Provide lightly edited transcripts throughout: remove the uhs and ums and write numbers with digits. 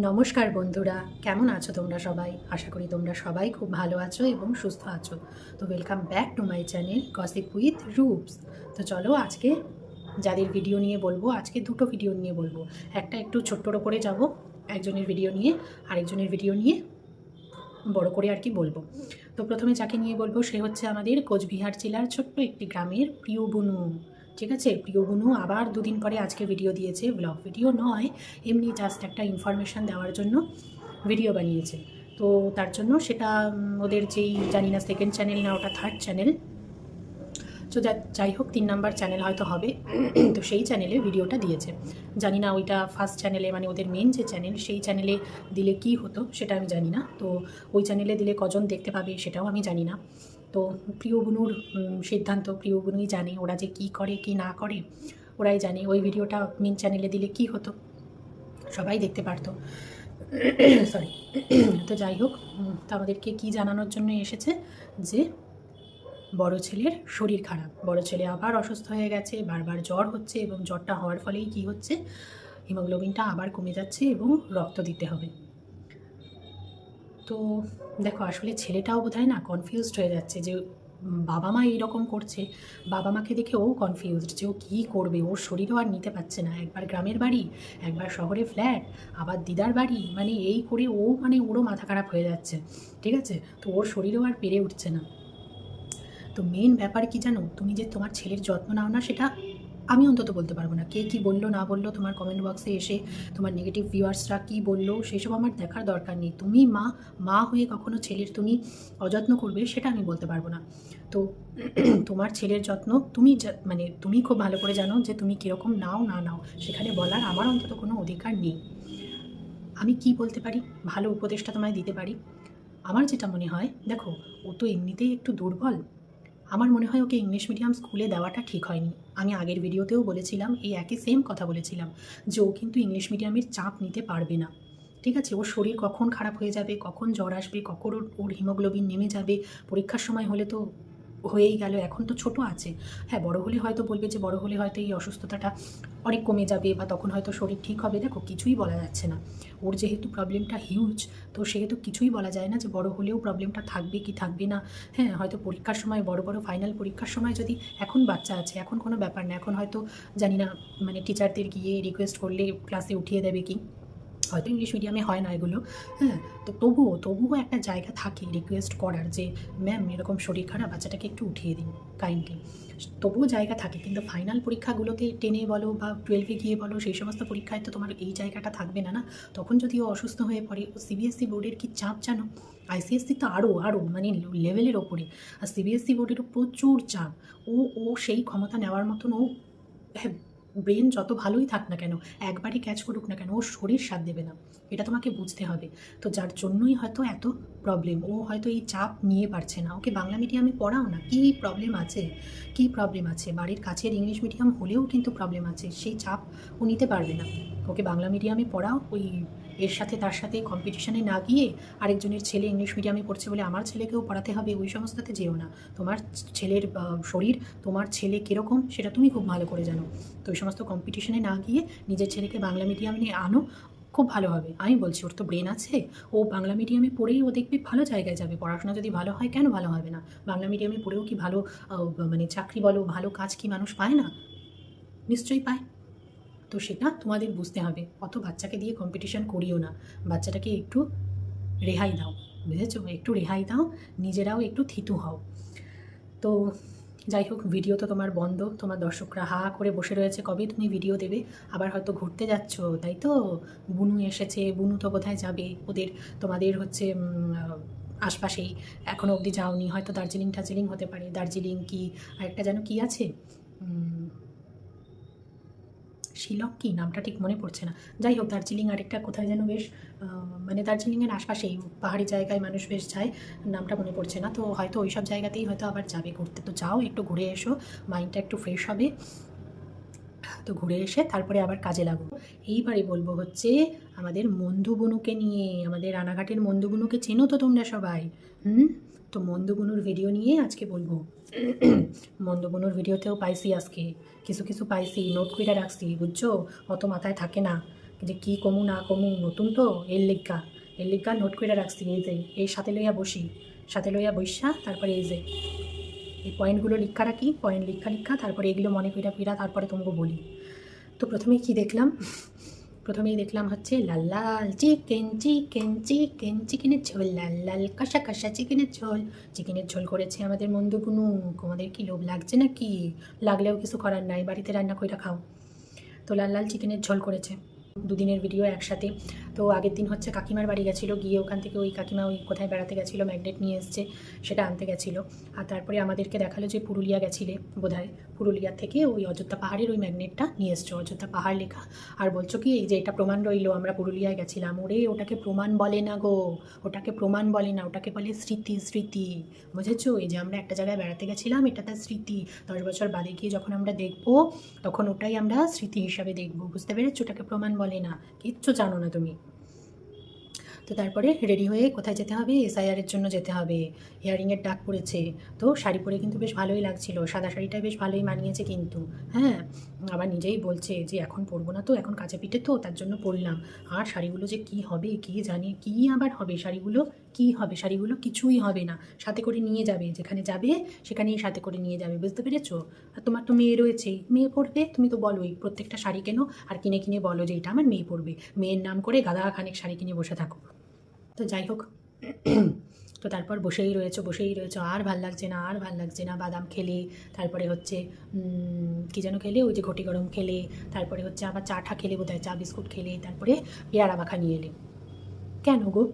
নমস্কার বন্ধুরা, কেমন আছো তোমরা সবাই? আশা করি তোমরা সবাই খুব ভালো আছো এবং সুস্থ আছো। তো welcome back to my channel gossip with Roops. তো চলো আজকে যাদের ভিডিও নিয়ে বলবো, আজকে দুটো ভিডিও নিয়ে বলবো। একটা একটু ছোট্টর ওপরে যাব, একজনের ভিডিও নিয়ে, আরেকজনের ভিডিও নিয়ে বড় করে আর কি বলবো। তো প্রথমে যাকে নিয়ে বলবো সে হচ্ছে আমাদের কোচবিহার জেলার ছোট্ট একটি গ্রামের প্রিয় বুনু। ঠিক আছে, প্রিয় বুনু আবার দুদিন পরে আজকে ভিডিও দিয়েছে। ব্লগ ভিডিও নয়, এমনি জাস্ট একটা ইনফরমেশান দেওয়ার জন্য ভিডিও বানিয়েছে। তো তার জন্য সেটা ওদের যেই জানি না সেকেন্ড চ্যানেল না ওটা থার্ড চ্যানেল, তো যাই হোক 3 নাম্বার চ্যানেল হয়তো হবে। তো সেই চ্যানেলে ভিডিওটা দিয়েছে। জানি না ওইটা ফার্স্ট চ্যানেলে মানে ওদের মেন যে চ্যানেল সেই চ্যানেলে দিলে কি হতো সেটা আমি জানি না। তো ওই চ্যানেলে দিলে কজন দেখতে পাবে সেটাও আমি জানি না। তো প্রিয় বুনুর সিদ্ধান্ত, প্রিয় বুনুই জানে ওরা যে কী করে কি না করে, ওরাই জানে। ওই ভিডিওটা মেন চ্যানেলে দিলে কি হতো, সবাই দেখতে পারতো। সরি। তো যাই হোক, তো আমাদেরকে কী জানানোর জন্য এসেছে যে বড় ছেলের শরীর খারাপ, বড় ছেলে আবার অসুস্থ হয়ে গেছে, বারবার জ্বর হচ্ছে এবং জ্বরটা হওয়ার ফলেই কী হচ্ছে, হিমোগ্লোবিনটা আবার কমে যাচ্ছে এবং রক্ত দিতে হবে। তো দেখো আসলে ছেলেটাও বোধহয় না কনফিউজড হয়ে যাচ্ছে যে বাবা মা এইরকম করছে, বাবা মাকে দেখে ও কনফিউজড যে ও কী করবে। ওর শরীরও আর নিতে পারছে না, একবার গ্রামের বাড়ি, একবার শহরে ফ্ল্যাট, আবার দিদার বাড়ি, মানে এই করে ও মানে ওরও মাথা খারাপ হয়ে যাচ্ছে। ঠিক আছে, তো ওর শরীরও আর পেরে উঠছে না। তো মেন ব্যাপার কি জানো, তুমি যে তোমার ছেলের যত্ন নাও না সেটা আমি অন্তত বলতে পারবো না। কে কী বললো না বললো, তোমার কমেন্ট বক্সে এসে তোমার নেগেটিভ ভিউয়ার্সরা কী বললো সেসব আমার দেখার দরকার নেই। তুমি মা হয়ে কখনো ছেলের তুমি অযত্ন করবে সেটা আমি বলতে পারবো না। তো তোমার ছেলের যত্ন তুমি মানে তুমি খুব ভালো করে জানো যে তুমি কীরকম নাও না নাও, সেখানে বলার আমার অন্তত কোনো অধিকার নেই। আমি কি বলতে পারি, ভালো উপদেশটা তোমায় দিতে পারি। আমার যেটা মনে হয়, দেখো ও তো এমনিতেই একটু দুর্বল। আমার মনে হয় ওকে ইংলিশ মিডিয়াম স্কুলে দেওয়াটা ঠিক হয়নি। আমি আগের ভিডিওতেও বলেছিলাম, এই একই সেম কথা বলেছিলাম যে ও কিন্তু ইংলিশ মিডিয়ামের চাপ নিতে পারবে না। ঠিক আছে, ওর শরীর কখন খারাপ হয়ে যাবে, কখন জ্বর আসবে, কখন ওর হিমোগ্লোবিন নেমে যাবে, পরীক্ষার সময় হলে তো হয়েই গেল। এখন তো ছোট আছে, হ্যাঁ বড় হলে হয়তো বলবে যে বড় হলে হয়তো এই অসুস্থতাটা অনেক কমে যাবে বা তখন হয়তো শরীর ঠিক হবে। দেখো কিছুই বলা যাচ্ছে না, ওর যেহেতু প্রবলেমটা হিউজ, তো সেহেতু কিছুই বলা যায় না যে বড় হলেও প্রবলেমটা থাকবে কি থাকবে না। হ্যাঁ হয়তো পরীক্ষার সময়, বড় বড় ফাইনাল পরীক্ষার সময় যদি, এখন বাচ্চা আছে এখন কোনো ব্যাপার না, এখন হয়তো জানি না মানে টিচারদের গিয়ে রিকোয়েস্ট করলে ক্লাসে উঠিয়ে দেবে কি, হয়তো ইংলিশ মিডিয়ামে হয় না এগুলো। হ্যাঁ, তো তবুও একটা জায়গা থাকে রিকোয়েস্ট করার যে ম্যাম এরকম শরীর খারাপ, বাচ্চাটাকে একটু উঠিয়ে দিন কাইন্ডলি। তবুও জায়গা থাকে, কিন্তু ফাইনাল পরীক্ষাগুলোতে 10-এ বলো বা 12-এ গিয়ে বলো, সেই সমস্ত পরীক্ষায় তো তোমার এই জায়গাটা থাকবে না। না, তখন যদি ও অসুস্থ হয়ে পড়ে, ও সিবিএসসি বোর্ডের কী চাপ জানো, আইসিএসসি তো আরও মানে লেভেলের ওপরে, আর সিবিএসসি বোর্ডেরও প্রচুর চাপ। ও সেই ক্ষমতা নেওয়ার মতন ও, হ্যাঁ ব্রেন যত ভালোই থাক না কেন, একবারই ক্যাচ করুক না কেন, ওর শরীর সাথ দেবে না, এটা তোমাকে বুঝতে হবে। তো যার জন্যই হয়তো এত প্রবলেম, ও হয়তো এই চাপ নিয়ে পারছে না। ওকে বাংলা মিডিয়ামে পড়াও না, কী প্রবলেম আছে, কী প্রবলেম আছে, বাড়ির কাছের ইংলিশ মিডিয়াম হলেও কিন্তু প্রবলেম আছে, সেই চাপ ও নিতে পারবে না। ওকে বাংলা মিডিয়ামে পড়াও, ওই এর সাথে তার সাথে কম্পিটিশানে না গিয়ে আরেকজনের ছেলে ইংলিশ মিডিয়ামে পড়ছে বলে আমার ছেলেকেও পড়াতে হবে, ওই সমস্ততে যেও না। তোমার ছেলের শরীর, তোমার ছেলে কীরকম সেটা তুমি খুব ভালো করে জানো। তো ওই সমস্ত কম্পিটিশনে না গিয়ে নিজের ছেলেকে বাংলা মিডিয়ামে নিয়ে আনো, খুব ভালো হবে। আমি বলছি ওর তো ব্রেন আছে, ও বাংলা মিডিয়ামে পড়েই ও দেখবে ভালো জায়গায় যাবে। পড়াশোনা যদি ভালো হয় কেন ভালো হবে না? বাংলা মিডিয়ামে পড়েও কি ভালো মানে চাকরি বলো, ভালো কাজ কি মানুষ পায় না? নিশ্চয়ই পায়। তো সেটা তোমাদের বুঝতে হবে। অত বাচ্চাকে দিয়ে কম্পিটিশন করিও না, বাচ্চাটাকে একটু রেহাই দাও, বুঝেছো? একটু রেহাই দাও, নিজেরাও একটু থিতু হও। তো যাই হোক, ভিডিও তো তোমার বন্ধ, তোমার দর্শকরা হা করে বসে রয়েছে কবে তুমি ভিডিও দেবে। আবার হয়তো ঘুরতে যাচ্ছ, তাই তো? বুনু এসেছে, বুনু তো কোথায় যাবে, ওদের তোমাদের হচ্ছে আশপাশেই, এখনও অবধি যাওনি, হয়তো দার্জিলিং হতে পারে। দার্জিলিং কি আরেকটা যেন কি আছে, শিলং কি নামটা ঠিক মনে পড়ছে না। যাই হোক, দার্জিলিং আরেকটা কোথায় যেন বেশ মানে দার্জিলিংয়ের আশপাশেই পাহাড়ি জায়গায় মানুষ বেশ যায়, নামটা মনে পড়ছে না। তো হয়তো ওই সব জায়গাতেই হয়তো আবার যাবে ঘুরতে। তো যাও, একটু ঘুরে এসো, মাইন্ডটা একটু ফ্রেশ হবে। তো ঘুরে এসে তারপরে আবার কাজে লাগো। এইবারে বলবো হচ্ছে আমাদের মন্দু বুনুকে নিয়ে, আমাদের রানাঘাটের মন্দু বুনুকে চেনো তো তোমরা সবাই। তো মন্দু বুনুর ভিডিও নিয়ে আজকে বলবো। মন্দু বুনুর ভিডিওতেও পাইছি আজকে, কিছু পাইছি, নোট কইরা রাখছি, বুঝছো? অত মাথায় থাকে না, যে কী কমু না কমু, নতুন তো এর লিগা নোট করে রাখছি। এই যে এই সাথে লইয়া বসি, সাথে লইয়া বইসা তারপরে এই যে এই পয়েন্টগুলো লিখা রাখি, পয়েন্ট লিখা তারপরে এগুলো মনে কইরা তারপরে তোমাকে বলি। তো প্রথমেই কি দেখলাম, প্রথমেই দেখলাম হচ্ছে লাল লাল চিকেনের ঝোল, লাল লাল কষা কষা চিকেনের ঝোল করেছে আমাদের মন্দগুনু। তোমাদের কি লোভ লাগছে নাকি? লাগলেও কিছু করার নাই, বাড়িতে রান্না কইরা খাও। তো লাল লাল চিকেনের ঝোল করেছে, দুদিনের ভিডিও একসাথে। তো আগের দিন হচ্ছে কাকিমার বাড়ি গেছিলো, গিয়ে ওখান থেকে ওই কাকিমা ওই কোথায় বেড়াতে গেছিলো, ম্যাগনেট নিয়ে এসছে, সেটা আনতে গেছিলো। আর তারপরে আমাদেরকে দেখালো যে পুরুলিয়া গেছিলে বোধহয়, পুরুলিয়ার থেকে ওই অযোধ্যা পাহাড়ের ওই ম্যাগনেটটা নিয়ে এসছো, অযোধ্যা পাহাড় লেখা। আর বলছো কি এই যে এটা প্রমাণ রইলো আমরা পুরুলিয়ায় গেছিলাম। ওরে ওটাকে প্রমাণ বলে না গো, ওটাকে প্রমাণ বলে না, ওটাকে বলে স্মৃতি। স্মৃতি বুঝেছো? এই যে আমরা একটা জায়গায় বেড়াতে গেছিলাম, এটা তার স্মৃতি। 10 বছর বাদে গিয়ে যখন আমরা দেখবো তখন ওটাই আমরা স্মৃতি হিসাবে দেখবো, বুঝতে পেরেছো? ওটাকে প্রমাণ বলে না, কিচ্ছু জানো না তুমি। তো তারপরে রেডি হয়ে কোথায় যেতে হবে? এসআইআরের জন্য যেতে হবে। হিয়ারিংয়ের ডাক পড়েছে, তো শাড়ি পরে কিন্তু বেশ ভালোই লাগছিল, সাদা শাড়িটা বেশ ভালোই মানিয়েছে কিন্তু। হ্যাঁ, আবার নিজেই বলছে যে এখন পরবো না, তো এখন কাছে পিঠে তো তার জন্য পরলাম। আর শাড়িগুলো যে কি হবে কি জানি, কি আবার হবে শাড়িগুলো, কি হবে শাড়িগুলো? কিছুই হবে না, সাথে করে নিয়ে যাবে, যেখানে যাবে সেখানেই সাথে করে নিয়ে যাবে, বুঝতে পেরেছো? আর তোমার তো মেয়ে রয়েছেই, মেয়ে পড়বে, তুমি তো বলোই প্রত্যেকটা শাড়ি কেনো আর কিনে কিনে বলো যে এটা আমার মেয়ে পরবে, মেয়ের নাম করে গাদা খানেক শাড়ি কিনে বসে থাকো। তো যাই হোক, তো তারপর বসেই রয়েছো, আর ভাল লাগছে না। বাদাম খেলে, তারপরে হচ্ছে কী যেন খেলে, ওই যে ঘটি গরম খেলে, তারপরে হচ্ছে আবার চা খেলে বোধহয়, চা বিস্কুট খেলে, তারপরে পেয়ারা মাখা নিয়ে এলে। কেন গো?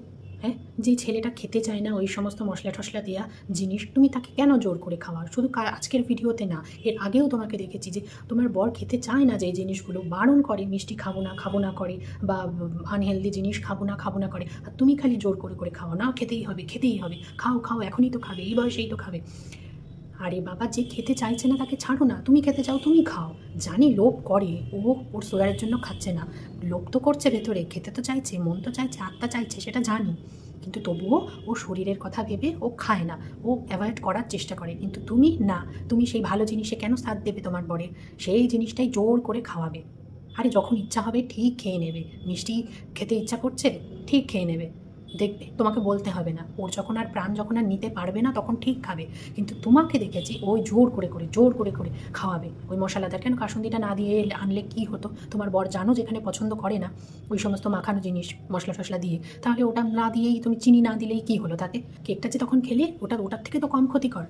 হ্যাঁ, যে ছেলেটা খেতে চায় না ওই সমস্ত মশলা টশলা দেওয়া জিনিস, তুমি তাকে কেন জোর করে খাওয়াও? শুধু আজকের ভিডিওতে না, এর আগেও তোমাকে দেখেছি যে তোমার বর খেতে চায় না, যে জিনিসগুলো বারণ করে, মিষ্টি খাবো না করে, বা আনহেলদি জিনিস খাবো না করে, আর তুমি খালি জোর করে করে খাওয়া, না খেতেই হবে, খাও এখনই তো খাবে, এই বয়সেই তো খাবে। আরে বাবা, যে খেতে চাইছে না তাকে ছাড়ো না, তুমি খেতে চাও তুমি খাও। জানি লোভ করে, ওর সুগারের জন্য খাচ্ছে না, লোভ তো করছে ভেতরে, খেতে তো চাইছে, মন তো চাইছে, আত্মা চাইছে, সেটা জানি, কিন্তু তবুও ও শরীরের কথা ভেবে ও খায় না, ও অ্যাভয়েড করার চেষ্টা করে। কিন্তু তুমি না, তুমি সেই ভালো জিনিসে কেন সাথ দেবে তোমার বরের? সেই জিনিসটাই জোর করে খাওয়াবে। আরে যখন ইচ্ছা হবে ঠিক খেয়ে নেবে, মিষ্টি খেতে ইচ্ছা করছে ঠিক খেয়ে নেবে, দেখবে তোমাকে বলতে হবে না। ওর যখন আর প্রাণ যখন আর নিতে পারবে না তখন ঠিক খাবে, কিন্তু তোমাকে দেখেছি ওই জোর করে খাওয়াবে। ওই মশলাদার, কেন কাসুন্দিটা না দিয়ে আনলে কি হতো? তোমার বর জানো যেখানে পছন্দ করে না ওই সমস্ত মাখানো জিনিস মশলা টশলা দিয়ে, তাহলে ওটা না দিয়েই, তুমি চিনি না দিলেই কী হলো তাতে? কেকটা যে তখন খেলে ওটার থেকে তো কম ক্ষতিকর।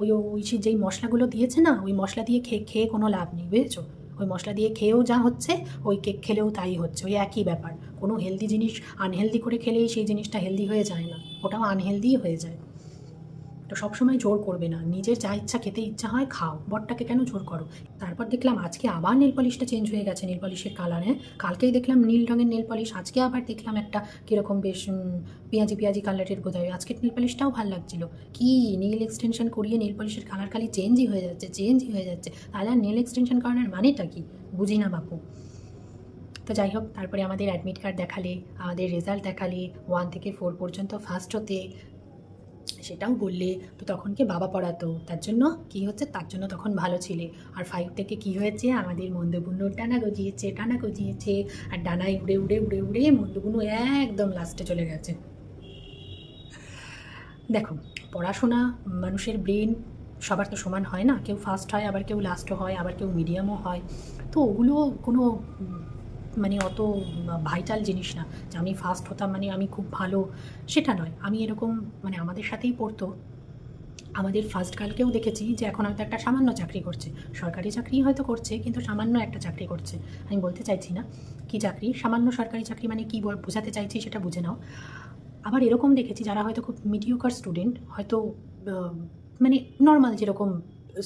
ওই যেই মশলাগুলো দিয়েছে না, ওই মশলা দিয়ে খেয়ে কোনো লাভ নেই, বুঝেছো? ওই মশলা দিয়ে খেয়েও যা হচ্ছে, ওই কেক খেলেও তাই হচ্ছে, ওই একই ব্যাপার। কোনো হেলদি জিনিস আনহেলদি করে খেলেই সেই জিনিসটা হেলদি হয়ে যায় না, ওটাও আনহেলদিই হয়ে যায়। তো সবসময় জোর করবে না, নিজের যা ইচ্ছা খেতে ইচ্ছা হয় খাও, বরটাকে কেন জোর করো? তারপর দেখলাম আজকে আবার নেল পলিশটা চেঞ্জ হয়ে গেছে, নেল পলিশের কালার। হ্যাঁ, কালকেই দেখলাম নীল রঙের নেল পলিশ, আজকে আবার দেখলাম একটা কীরকম বেশ পেঁয়াজি কালারের বোধহয়। আজকের নেল পলিশটাও ভালো লাগছিলো। কি নেল এক্সটেনশন করিয়ে নেল পলিশের কালার খালি চেঞ্জই হয়ে যাচ্ছে। তাহলে আর নেল এক্সটেনশন করানোর মানেটা কি? বুঝি না বাপু। তো যাই হোক, তারপরে আমাদের অ্যাডমিট কার্ড দেখালে, আমাদের রেজাল্ট দেখালে, 1 থেকে 4 পর্যন্ত ফার্স্ট হতে, সেটাও বললে। তো তখন কি বাবা পড়াতো, তার জন্য কি হচ্ছে, তার জন্য তখন ভালো ছিলে। আর 5 থেকে কি হয়েছে, আমাদের মন্দগুনো টানা গজিয়েছে, আর ডানায় উড়ে মন্দগুনো একদম লাস্টে চলে গেছে। দেখো, পড়াশোনা, মানুষের ব্রেন সবার তো সমান হয় না, কেউ ফার্স্ট হয়, আবার কেউ লাস্টও হয়, আবার কেউ মিডিয়ামও হয়। তো ওগুলো কোনো মানে অত ভাইটাল জিনিস না যে আমি ফার্স্ট হতাম মানে আমি খুব ভালো, সেটা নয়। আমি এরকম মানে আমাদের সাথেই পড়তো, আমাদের ফার্স্ট গার্লকেও দেখেছি যে এখন হয়তো একটা সামান্য চাকরি করছে, সরকারি চাকরি হয়তো করছে, কিন্তু সামান্য একটা চাকরি করছে। আমি বলতে চাইছি না কি চাকরি, সামান্য সরকারি চাকরি মানে কি বোঝাতে চাইছি সেটা বুঝে নাও। আবার এরকম দেখেছি যারা হয়তো খুব মিডিওকার স্টুডেন্ট, হয়তো মানে নর্মাল যেরকম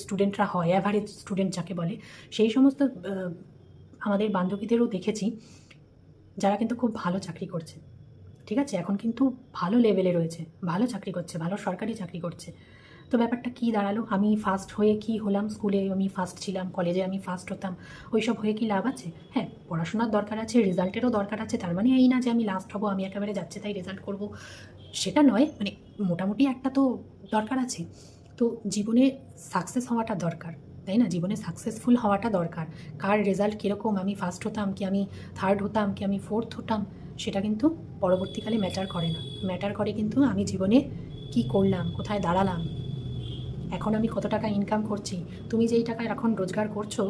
স্টুডেন্টরা হয়, অ্যাভারেজ স্টুডেন্ট যাকে বলে, সেই সমস্ত আমাদের বান্ধবীদেরও দেখেছি যারা কিন্তু খুব ভালো চাকরি করছে। ঠিক আছে, এখন কিন্তু ভালো লেভেলে রয়েছে, ভালো চাকরি করছে, ভালো সরকারি চাকরি করছে। তো ব্যাপারটা কী দাঁড়ালো, আমি ফার্স্ট হয়ে কি হলাম? স্কুলে আমি ফার্স্ট ছিলাম, কলেজে আমি ফার্স্ট হতাম, ওইসব হয়ে কি লাভ আছে? হ্যাঁ, পড়াশোনার দরকার আছে, রেজাল্টেরও দরকার আছে, তার মানে এই না যে আমি লাস্ট হব, আমি একেবারে যাচ্ছে তাই রেজাল্ট করব, সেটা নয়। মোটামুটি একটা তো দরকার আছে। তো জীবনে সাকসেস হওয়াটা দরকার, তাই না? জীবনে সাকসেসফুল হওয়াটা দরকার। কার রেজাল্ট কীরকম, আমি ফার্স্ট হতাম কি আমি থার্ড হতাম কি আমি ফোর্থ হতাম, সেটা কিন্তু পরবর্তীকালে ম্যাটার করে না। ম্যাটার করে কিন্তু আমি জীবনে কি করলাম, কোথায় দাঁড়ালাম, এখন আমি কত টাকা ইনকাম করছি। তুমি যেই টাকা এখন রোজগার করছো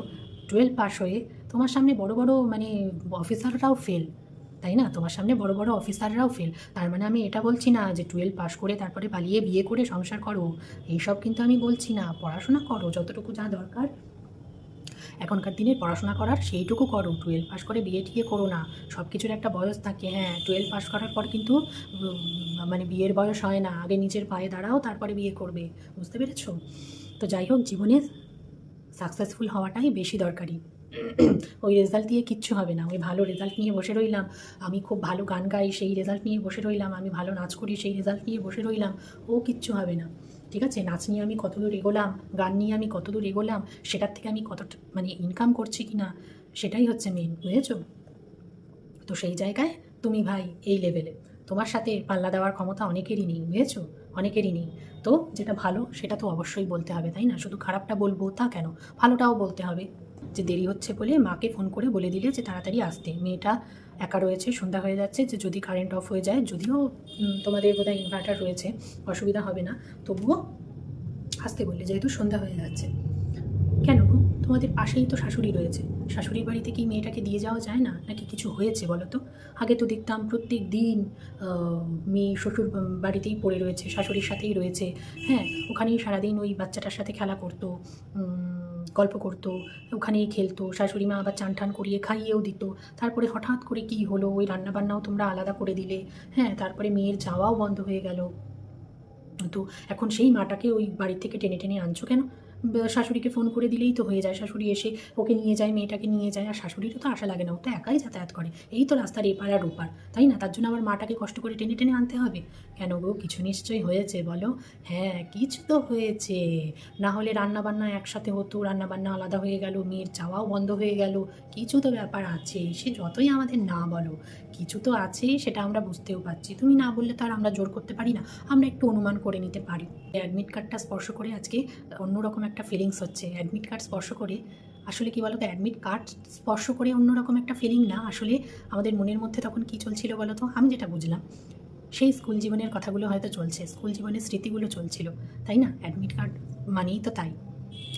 12 পাস হয়ে, তোমার সামনে বড় বড় মানে অফিসাররাও ফেল, তাই না? তোমার সামনে বড় বড় অফিসাররাও ফেল। তার মানে আমি এটা বলছি না যে 12 পাস করে তারপরে পালিয়ে বিয়ে করে সংসার করো, এইসব কিন্তু আমি বলছি না। পড়াশোনা করো, যতটুকু যা দরকার এখনকার দিনে পড়াশোনা করার সেইটুকু করো। 12 পাস করে বিয়ে ঠিয়ে করো না। সব কিছুর একটা বয়স থাকে। হ্যাঁ, 12 পাস করার পর কিন্তু মানে বিয়ের বয়স হয় না। আগে নিজের পায়ে দাঁড়াও, তারপরে বিয়ে করবে। বুঝতে পেরেছো? তো যাই হোক, জীবনে সাকসেসফুল হওয়াটাই বেশি দরকারি। ওই রেজাল্ট দিয়ে কিচ্ছু হবে না। ওই ভালো রেজাল্ট নিয়ে বসে রইলাম, আমি খুব ভালো গান গাই সেই রেজাল্ট নিয়ে বসে রইলাম, আমি ভালো নাচ করি সেই রেজাল্ট নিয়ে বসে রইলাম, ও কিচ্ছু হবে না। ঠিক আছে, নাচ নিয়ে আমি কতদূর এগোলাম, গান নিয়ে আমি কতদূর এগোলাম, সেটার থেকে আমি কতটা মানে ইনকাম করছি কি না, সেটাই হচ্ছে মেন। বুঝেছো? তো সেই জায়গায় তুমি ভাই এই লেভেলে, তোমার সাথে পাল্লা দেওয়ার ক্ষমতা অনেকেরই নেই। বুঝেছো? অনেকেরই নেই। তো যেটা ভালো সেটা তো অবশ্যই বলতে হবে, তাই না? শুধু খারাপটা বলবো তা কেন, ভালোটাও বলতে হবে। যে দেরি হচ্ছে বলে মাকে ফোন করে বলে দিলে যে তাড়াতাড়ি আসতে, মেয়েটা একা রয়েছে, সন্ধ্যা হয়ে যাচ্ছে, যে যদি কারেন্ট অফ হয়ে যায়, যদিও তোমাদের বোধহয় ইনভার্টার রয়েছে, অসুবিধা হবে না, তবুও আসতে বললে, যেহেতু সন্ধ্যা হয়ে যাচ্ছে। কেন গো? তোমাদের পাশেই তো শাশুড়ি রয়েছে, শাশুড়ির বাড়িতে কি মেয়েটাকে দিয়ে যাওয়া যায় না? নাকি কিছু হয়েছে বলো তো? আগে তো দেখতাম প্রত্যেক দিন মেয়ে শ্বশুর বাড়িতেই পড়ে রয়েছে, শাশুড়ির সাথেই রয়েছে। হ্যাঁ, ওখানেই সারাদিন ওই বাচ্চাটার সাথে খেলা করতো, গল্প করতো, ওখানেই খেলতো। শাশুড়ি মা আবার চান টান করিয়ে খাইয়েও দিত। তারপরে হঠাৎ করে কি হলো, ওই রান্নাবান্নাও তোমরা আলাদা করে দিলে। হ্যাঁ, তারপরে মেয়ের যাওয়াও বন্ধ হয়ে গেল। তো এখন সেই মাটাকে ওই বাড়ি থেকে টেনে টেনে আনছো কেন? শাশুড়িকে ফোন করে দিলেই তো হয়ে যায়, শাশুড়ি এসে ওকে নিয়ে যায়, মেয়েটাকে নিয়ে যায়। আর শাশুড়িরও তো আশা লাগে না, ও তো একাই যাতায়াত করে, এই তো রাস্তার এপার আর ওপার, তাই না? তার জন্য আবার মাটাকে কষ্ট করে টেনে টেনে আনতে হবে কেন গো? কিছু নিশ্চয়ই হয়েছে বলো। হ্যাঁ, কিছু তো হয়েছে, না হলে রান্নাবান্না একসাথে হতো, রান্নাবান্না আলাদা হয়ে গেল, মেয়ের যাওয়াও বন্ধ হয়ে গেল। কিছু তো ব্যাপার আছে, সে যতই আমাদের না বলো, কিছু তো আছে, সেটা আমরা বুঝতেও পারছি। তুমি না বললে তো আর আমরা জোর করতে পারি না, আমরা একটু অনুমান করে নিতে পারি। অ্যাডমিট কার্ডটা স্পর্শ করে আজকে অন্যরকম একটা ফিলিংস হচ্ছে। অ্যাডমিট কার্ড স্পর্শ করে আসলে কি বলো তো, অ্যাডমিট কার্ড স্পর্শ করে অন্যরকম একটা ফিলিং না, আসলে আমাদের মনের মধ্যে তখন কি চলছিল বলো তো? আমি যেটা বুঝলাম, সেই স্কুল জীবনের কথাগুলো হয়তো চলছে, স্কুল জীবনের স্মৃতিগুলো চলছিল, তাই না? অ্যাডমিট কার্ড মানেই তো তাই,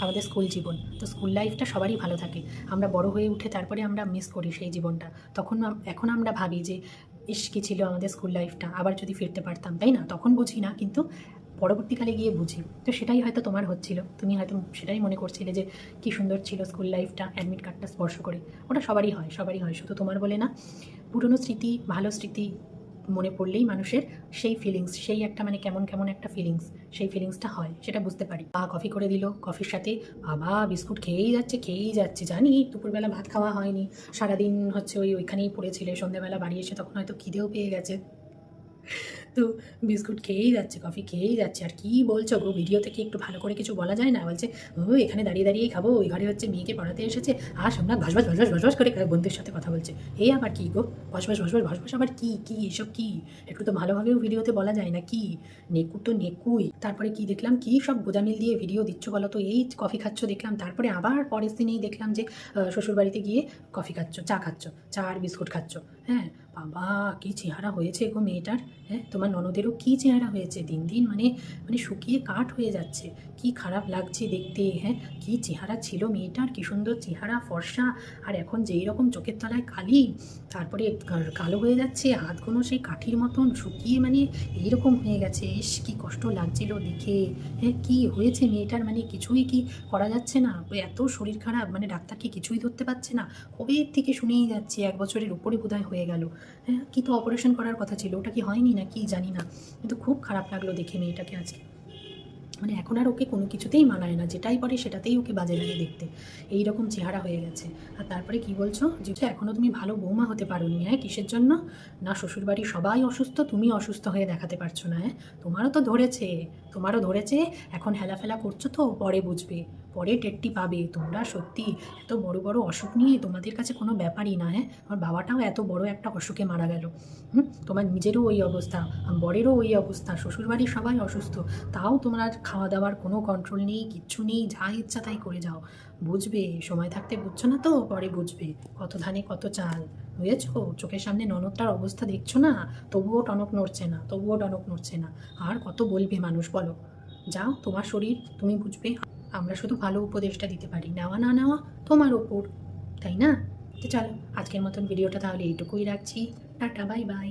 আমাদের স্কুল জীবন। তো স্কুল লাইফটা সবারই ভালো থাকে। আমরা বড় হয়ে উঠে তারপরে আমরা মিস করি সেই জীবনটা। তখন এখন আমরা ভাবি যে ইস, কী ছিল আমাদের স্কুল লাইফটা, আবার যদি ফিরতে পারতাম, তাই না? তখন বুঝি না, কিন্তু পরবর্তীকালে গিয়ে বুঝি। তো সেটাই হয়তো তোমার হচ্ছিল, তুমি হয়তো সেটাই মনে করছিলে যে কী সুন্দর ছিল স্কুল লাইফটা, অ্যাডমিট কার্ডটা স্পর্শ করে। ওটা সবারই হয়, সবারই হয়, শুধু তোমার বলে না। পুরনো স্মৃতি, ভালো স্মৃতি মনে পড়লেই মানুষের সেই ফিলিংস, সেই একটা মানে কেমন কেমন একটা ফিলিংস, সেই ফিলিংসটা হয়, সেটা বুঝতে পারি। কফি করে দিল, কফির সাথে বাবা বিস্কুট খেয়েই যাচ্ছে খেয়েই যাচ্ছে। জানি দুপুরবেলা ভাত খাওয়া হয়নি, সারাদিন হচ্ছে ওইখানেই পড়েছিলে, সন্ধ্যেবেলা বাড়ি এসে তখন হয়তো খিদেও পেয়ে গেছে, তো বিস্কুট খেয়েই যাচ্ছে, কফি খেয়েই যাচ্ছে। আর কি বলছো গো, ভিডিওতে কি একটু ভালো করে কিছু বলা যায় না? বলছে ও এখানে দাঁড়িয়ে দাঁড়িয়েই খাবো, ওই ঘরে হচ্ছে মেয়েকে পড়াতে এসেছে, আর সোমনাথ ভসভস ভসভস ভসভস করে বন্ধুর সাথে কথা বলছে। এই আবার কি গো, ভসভস ভসভস ভসভস আবার কি কি এসব কি? একটু তো ভালোভাবেও ভিডিওতে বলা যায় না? কি নেকু তো নেকুই। তারপরে কি দেখলাম, কি সব গোজামিল দিয়ে ভিডিও দিচ্ছ বলো তো? এই কফি খাচ্ছ দেখলাম, তারপরে আবার পরের দিনেই দেখলাম যে শ্বশুরবাড়িতে গিয়ে কফি খাচ্ছ, চা খাচ্ছ, চা আর বিস্কুট খাচ্ছ। হ্যাঁ বাবা, কী চেহারা হয়েছে গো মেয়েটার। হ্যাঁ, তোমার ননদেরও কী চেহারা হয়েছে, দিন দিন মানে মানে শুকিয়ে কাঠ হয়ে যাচ্ছে, কি খারাপ লাগছে দেখতে। হ্যাঁ, কী চেহারা ছিল মেয়েটার, কী সুন্দর চেহারা, ফর্সা, আর এখন যেই রকম চোখের তলায় কালি, তারপরে কালো হয়ে যাচ্ছে, হাতগুলো সেই কাঠির মতন শুকিয়ে মানে এইরকম হয়ে গেছে। ইস, কী কষ্ট লাগছিল দেখে। হ্যাঁ, কী হয়েছে মেয়েটার, মানে কিছুই কি করা যাচ্ছে না? এত শরীর খারাপ, মানে ডাক্তার কি কিছুই ধরতে পারছে না? কবে থেকে শুনেই যাচ্ছি, 1 বছরের উপরে বোধহয় হয়ে গেল। হ্যাঁ, কী তো অপারেশন করার কথা ছিল, ওটা কি হয়নি না কি জানি না, কিন্তু খুব খারাপ লাগলো দেখে মেয়েটাকে আজকে। মানে এখন আর ওকে কোনো কিছুতেই মানায় না, যেটাই করে সেটাতেই ওকে বাজে লাগে দেখতে, এই রকম চেহারা হয়ে গেছে। আর তারপরে কি বলছো যে এখনও তুমি ভালো বৌমা হতে পারোনি? হ্যাঁ, কিসের জন্য? না শ্বশুরবাড়ির সবাই অসুস্থ, তুমি অসুস্থ হয়ে দেখাতে পারছো না। হ্যাঁ, তোমারও তো ধরেছে, তোমারও ধরেছে, এখন হেলাফেলা করছো তো, পরে বুঝবে। পরে টেরটি পাবে। তোমরা সত্যি এত বড় বড় অসুখ নিয়ে তোমাদের কাছে কোনো ব্যাপারই না। হ্যাঁ, আমার বাবাটাও এত বড় একটা অসুখে মারা গেল। তোমার নিজেরও ওই অবস্থা, বরেরও ওই অবস্থা, শ্বশুরবাড়ির সবাই অসুস্থ, তাও তোমরা খাওয়া দাওয়ার কোনো কন্ট্রোল নেই, কিচ্ছু নেই, যা ইচ্ছা তাই করে যাও। বুঝবে, সময় থাকতে বুঝছো না তো, পরে বুঝবে। কত ধানে কত চাল, বুঝেছো? চোখের সামনে ননদটার অবস্থা দেখছো না, তবুও টনক নড়ছে না, তবুও টনক নড়ছে না। আর কত বলবে মানুষ বলো? যাও, তোমার শরীর তুমি বুঝবে। আমরা শুধু ভালো উপদেশটা দিতে পারি, নেওয়া না নেওয়া তোমার ওপর, তাই না? তো চলো, আজকের মতন ভিডিওটা তাহলে এইটুকুই রাখছি। Tata, bye bye.